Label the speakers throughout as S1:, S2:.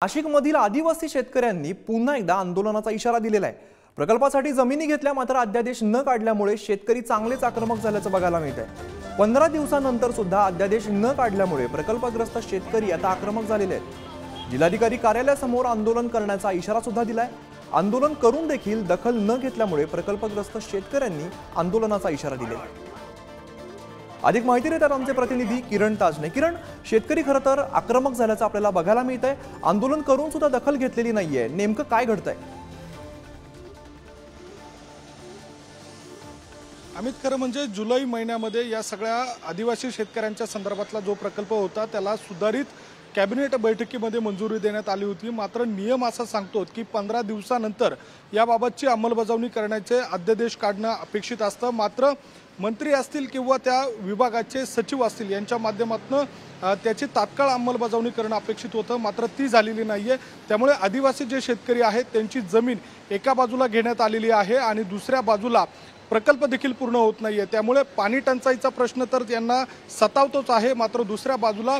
S1: नाशिकमधील आदिवासी शेतकऱ्यांनी पुन्हा एकदा आंदोलनाचा इशारा दिलेला आहे। प्रकल्पासाठी जमिनी घेतल्या मात्र अध्यादेश न काढल्यामुळे शेतकरी चांगलेच आक्रमक झाल्याचं बघायला मिळतंय। 15 दिवसांनंतर सुद्धा अध्यादेश न काढल्यामुळे प्रकल्पग्रस्त शेतकरी आता आक्रमक झालेले आहेत। जिल्हाधिकारी कार्यालयासमोर आंदोलन करण्याचा इशारा सुद्धा दिलाय। आंदोलन करून देखील दखल न घेतल्यामुळे प्रकल्पग्रस्त शेतकऱ्यांनी आंदोलनाचा इशारा दिलेला आहे। अधिक माहिती देतात आमचे प्रतिनिधी किरण ताजने। किरण, शेतकरी खरं तर आक्रमक झाल्याचं आपल्याला बघायला मिळतंय। आंदोलन करून सुद्धा दखल घेतलेली नाहीये, नेमकं काय घडतंय?
S2: अमित, खरं म्हणजे जुलै महिन्यामध्ये या सगळ्या आदिवासी शेतकऱ्यांच्या संदर्भातला जो प्रकल्प होता त्याला सुधारित कॅबिनेट बैठकीमध्ये मंजुरी देण्यात आली होती। मात्र नियम असा सांगतो की 15 दिवसानंतर याबाबतची अंमलबजावणी करण्याचे अध्यादेश काढणं अपेक्षित असतं। मात्र मंत्री असतील किंवा त्या विभागाचे सचिव असतील यांच्या माध्यमातून त्याची तात्काळ अंमलबजावणी करणं अपेक्षित होतं, मात्र ती झालेली नाहीये। त्यामुळे आदिवासी जे शेतकरी आहेत त्यांची जमीन एका बाजूला घेण्यात आलेली आहे आणि दुसऱ्या बाजूला प्रकल्प देखील पूर्ण होत नाहीये। त्यामुळे पाणी टंचाईचा प्रश्न तर त्यांना सतावतोच आहे, मात्र दुसऱ्या बाजूला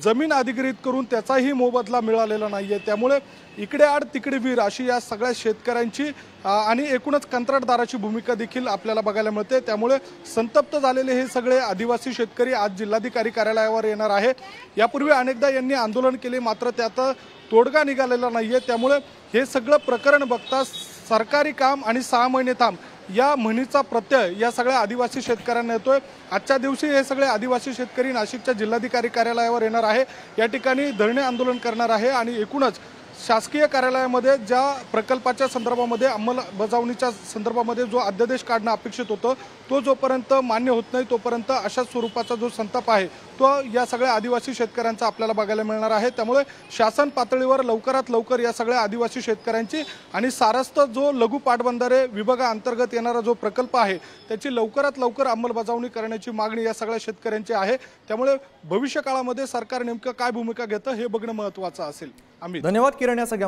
S2: जमीन अधिग्रहित करून त्याचाही मोबदला मिळालेला नाहीये। त्यामुळे इकडे आड तिकडे वीर अशी या सगळ्या शेतकऱ्यांची आणि एकूणच कंत्राटदाराची भूमिका देखील आपल्याला बघायला मिळते। त्यामुळे संतप्त झालेले हे सगळे आदिवासी शेतकरी आज जिल्हाधिकारी कार्यालयावर येणार आहे। यापूर्वी अनेकदा यांनी आंदोलन केले, मात्र त्यात तोडगा निघालेला नाहीये। त्यामुळे हे सगळं प्रकरण बघता सरकारी काम आणि 6 महिने थांब या म्हणीचा प्रत्यय या सगळ्या आदिवासी शेतकऱ्यांना येतोय। आजच्या दिवशी हे सगळे आदिवासी शेतकरी नाशिकच्या जिल्हाधिकारी कार्यालयावर येणार आहे, या ठिकाणी धरणे आंदोलन करणार आहे आणि एकूणच शासकीय कार्यालयामध्ये ज्या प्रकल्पाच्या संदर्भामध्ये अंमलबजावणीच्या संदर्भामध्ये जो अध्यादेश काढणं अपेक्षित होतं तो जोपर्यंत मान्य होत नाही तोपर्यंत अशा स्वरूपाचा जो संताप आहे तो या सगळ्या आदिवासी शेतकऱ्यांचा आपल्याला बघायला मिळणार आहे। त्यामुळे शासन पातळीवर लवकरात लवकर या सगळ्या आदिवासी शेतकऱ्यांची आणि सारस्थ जो लघु पाटबंधारे विभागाअंतर्गत येणारा जो प्रकल्प आहे त्याची लवकरात लवकर अंमलबजावणी करण्याची मागणी या सगळ्या शेतकऱ्यांची आहे। त्यामुळे भविष्य काळामध्ये सरकार नेमकं काय भूमिका घेतं हे बघणं महत्त्वाचं असेल।
S1: धन्यवाद किरण या सगळ्या